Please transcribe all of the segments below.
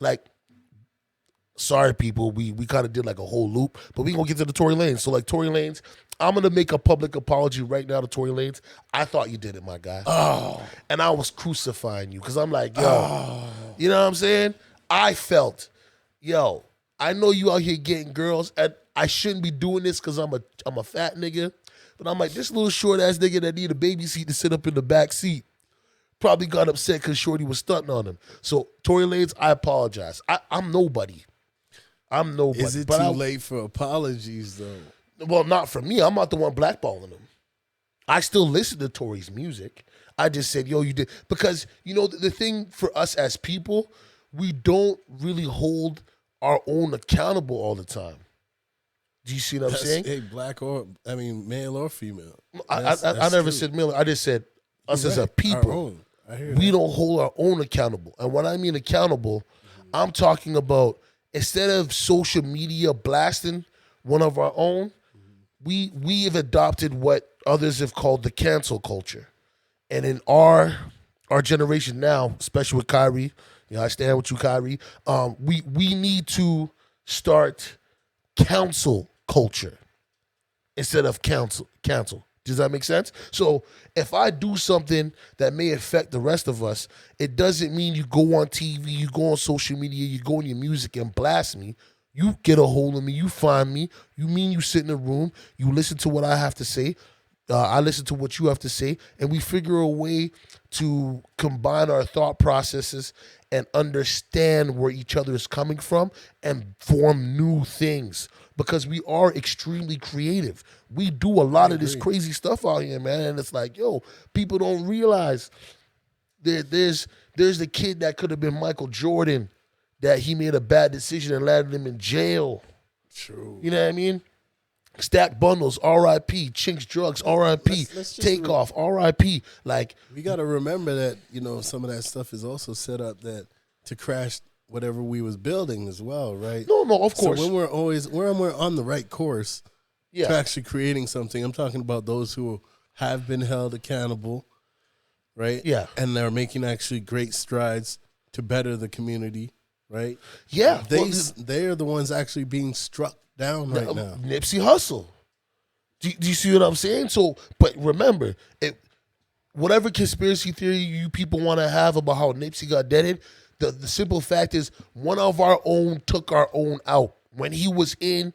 like, sorry people, we kind of did like a whole loop, but we gonna get to the Tory Lanez. So like Tory Lanez, I'm gonna make a public apology right now to Tory Lanez. I thought you did it, my guy. Oh, And I was crucifying you because I'm like, yo, oh, you know what I'm saying? I felt, yo, I know you out here getting girls, and I shouldn't be doing this because I'm a fat nigga. But I'm like, this little short ass nigga that need a baby seat to sit up in the back seat probably got upset because Shorty was stunting on him. So Tory Lanez, I apologize. I'm nobody. I'm nobody. is it But too late for apologies though? well, not for me. I'm not the one blackballing him. I still listen to Tory's music. I just said, yo, you did. Because, you know, the thing for us as people, we don't really hold our own accountable all the time. Do you see what I'm saying? Hey, male or female. I That's never true. said Miller. I just said us You're as a right. Our people. own. I hear We that. don't hold our own accountable. And when I mean accountable, I'm talking about instead of social media blasting one of our own, we have adopted what others have called the cancel culture. And in our generation now, especially with Kyrie, you know, I stand with you, Kyrie. We need to start counsel culture instead of cancel. Does that make sense? So if I do something that may affect the rest of us, it doesn't mean you go on TV, you go on social media, you go in your music and blast me. You get a hold of me, you find me. You mean you sit in a room, you listen to what I have to say. I listen to what you have to say, and we figure a way to combine our thought processes and understand where each other is coming from and form new things because we are extremely creative. We do a lot of this crazy stuff out here, man, and it's like, yo, people don't realize there's the kid that could have been Michael Jordan that he made a bad decision and landed him in jail. True. You know what I mean? Stack Bundles, R.I.P. Chinks Drugs, R.I.P. Let's just Takeoff, R.I.P. Like, We got to remember that, you know, some of that stuff is also set up that to crash whatever we was building as well, right? no, of course. So when we're on the right course to Yeah, actually creating something, I'm talking about those who have been held accountable, right? Yeah. And they're making actually great strides to better the community, right? yeah. They're the ones actually being struck down right now. Nipsey Hussle. Do you see what I'm saying? So, but remember, whatever conspiracy theory you people want to have about how Nipsey got deaded, the simple fact is one of our own took our own out. When he was in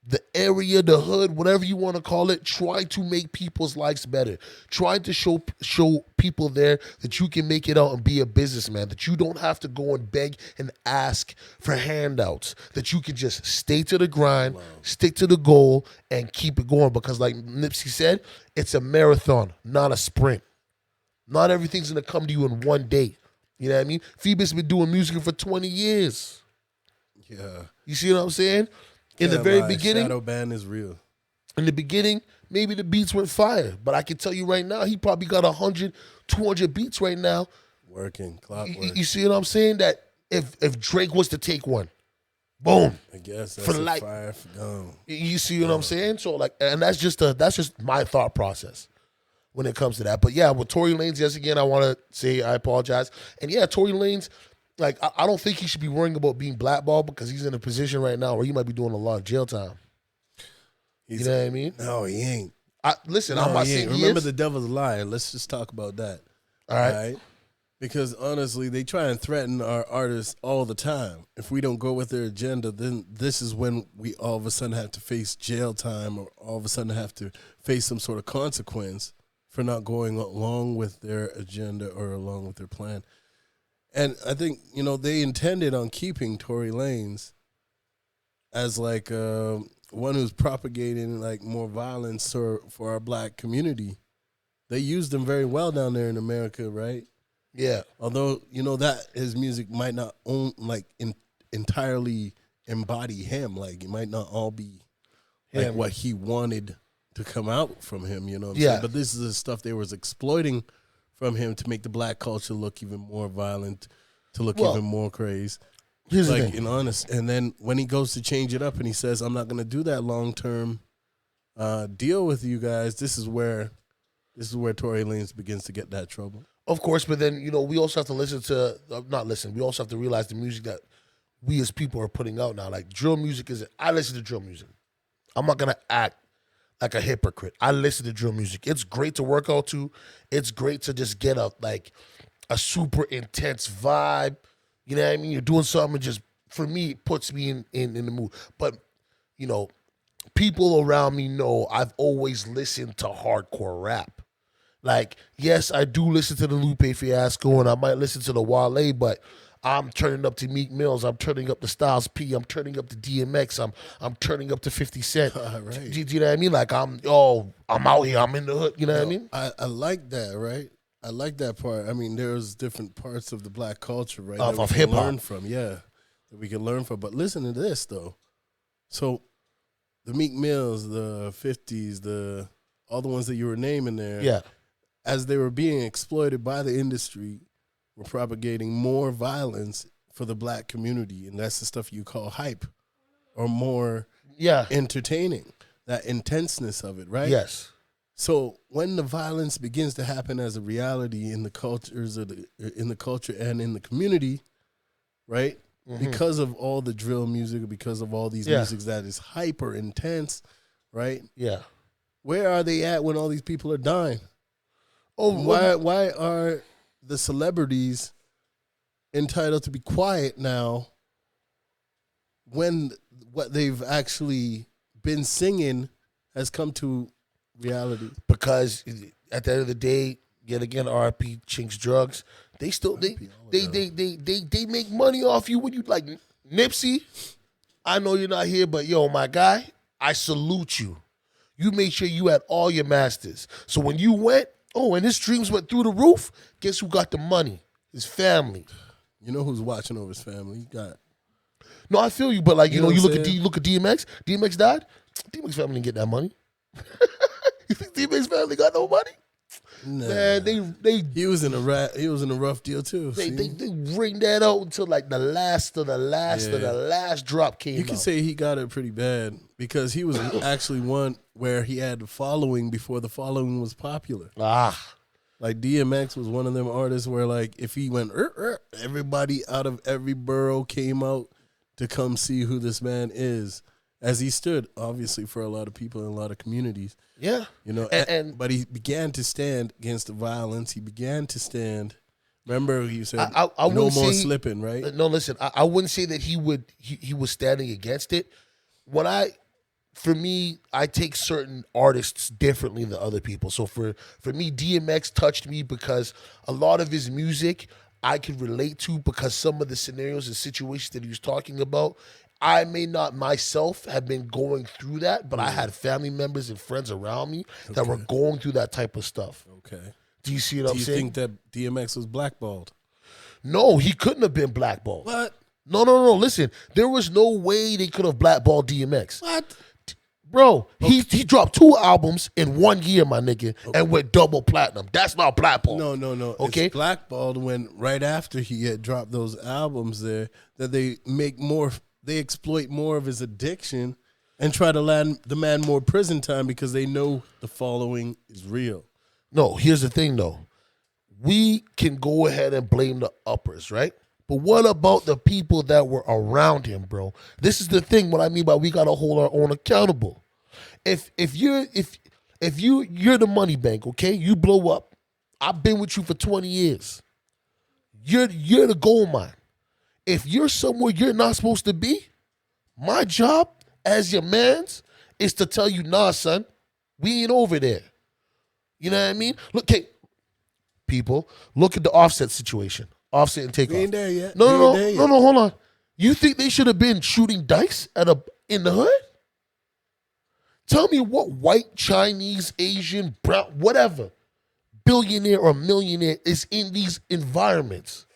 the area, the hood, whatever you want to call it, try to make people's lives better. Try to show people there that you can make it out and be a businessman, that you don't have to go and beg and ask for handouts, that you can just stay to the grind, stick to the goal, and keep it going. Because like Nipsey said, it's a marathon, not a sprint. Not everything's going to come to you in one day. You know what I mean? Phoebe's been doing music for 20 years. Yeah. You see what I'm saying? In the Can't very lie, beginning, shadow ban is real. in the beginning, maybe the beats went fire. But I can tell you right now, he probably got 100, 200 beats right now. Working, clockwork. You see what I'm saying? That if Drake was to take one, boom. I guess that's for a life. fire for gone. You see what I'm saying? So like, and that's just my thought process when it comes to that. But yeah, with Tory Lanez, yes, again, I want to say I apologize. And yeah, Tory Lanez, like, I don't think he should be worrying about being blackballed because he's in a position right now where he might be doing a lot of jail time. You know what I mean? No, he ain't. Listen, No, I'm not he saying ain't. he Remember is. the devil's liar. Let's just talk about that. All right. Because honestly, they try and threaten our artists all the time. If we don't go with their agenda, then this is when we all of a sudden have to face jail time or all of a sudden have to face some sort of consequence for not going along with their agenda or along with their plan. And I think, you know, they intended on keeping Tory Lanez as like one who's propagating like more violence for our black community. They used him very well down there in America, right? Yeah. Although, you know, that his music might not entirely embody him. Like, it might not all be like what he wanted to come out from him, you know what I'm saying? But this is the stuff they was exploiting from him to make the black culture look even more violent, to look even more crazy. Here's like, the thing. in honest. And then when he goes to change it up and he says, I'm not going to do that long-term deal with you guys, this is where Tory Lanez begins to get that trouble. Of course, but then we also have to listen to not listen. We also have to realize the music that we as people are putting out now. Like drill music is. I listen to drill music. I'm not gonna act like a hypocrite. I listen to drill music. It's great to work out to. It's great to just get a super intense vibe. You know what I mean? You're doing something, and just for me, it puts me in the mood. But people around me know I've always listened to hardcore rap. Like, yes, I do listen to the Lupe Fiasco, and I might listen to the Wale, but I'm turning up to Meek Mills. I'm turning up to Styles P. I'm turning up to DMX. I'm turning up to 50 Cent. Right. Do you know what I mean? Like, I'm out here. I'm in the hood. You know what I mean? I like that, right? I like that part. I mean, there's different parts of the black culture, right? Of that we can hip-hop. learn from, that we can learn from. But listen to this, though. So the Meek Mills, the 50s, all the ones that you were naming there, Yeah. as they were being exploited by the industry, were propagating more violence for the black community. And that's the stuff you call hype or more Yeah. entertaining, that intenseness of it, right? Yes. So when the violence begins to happen as a reality in the cultures in the culture and in the community, right? Mm-hmm. Because of all the drill music, because of all these musics that is hyper intense, right? Yeah. Where are they at when all these people are dying? Oh, Why are the celebrities entitled to be quiet now when what they've actually been singing has come to reality? Because at the end of the day, yet again, RIP Chinks Drugs. They still they make money off you when you like Nipsey. I know you're not here, but yo, my guy, I salute you. You made sure you had all your masters. So when you went, and his dreams went through the roof, guess who got the money? His family. You know who's watching over his family? You got. No, I feel you, but like, you know you what look I'm at look at DMX. DMX died. DMX family didn't get that money. You think DMX family got no money? Nah. Man, He was in a rough deal too. they bring that out until like the last of the last drop came out. You can say he got it pretty bad because he was actually one where he had the following before the following was popular. Like DMX was one of them artists where like if he went, everybody out of every borough came out to come see who this man is, as he stood obviously for a lot of people in a lot of communities. Yeah, but he began to stand against the violence. He began to stand. Remember, he said, I "No wouldn't more say- slipping." Right? No, listen, I wouldn't say that he was standing against it. For me, I take certain artists differently than other people. So for me, DMX touched me because a lot of his music I could relate to because some of the scenarios and situations that he was talking about, I may not myself have been going through that, but I had family members and friends around me that were going through that type of stuff. Okay. Do you see what I'm Do you saying? think that DMX was blackballed? No, he couldn't have been blackballed. What? No. Listen, there was no way they could have blackballed DMX. What? Bro, he dropped 2 albums in 1 year, my nigga, and went double platinum. That's not blackball. No. Okay? It's blackballed when right after he had dropped those albums there that they exploit more of his addiction and try to land the man more prison time because they know the following is real. No, here's the thing, though. We can go ahead and blame the uppers, right? But what about the people that were around him, bro? This is the thing. What I mean by we gotta hold our own accountable. If you're the money bank, okay? You blow up. I've been with you for 20 years. You're the gold mine. If you're somewhere you're not supposed to be, my job as your man's is to tell you, nah, son, we ain't over there. You know what I mean? Look, hey, people, look at the Offset situation. Offset and Takeoff. We ain't there yet. No, We ain't there yet. hold on. You think they should have been shooting dice in the hood? Tell me what white, Chinese, Asian, brown, whatever, billionaire or millionaire is in these environments.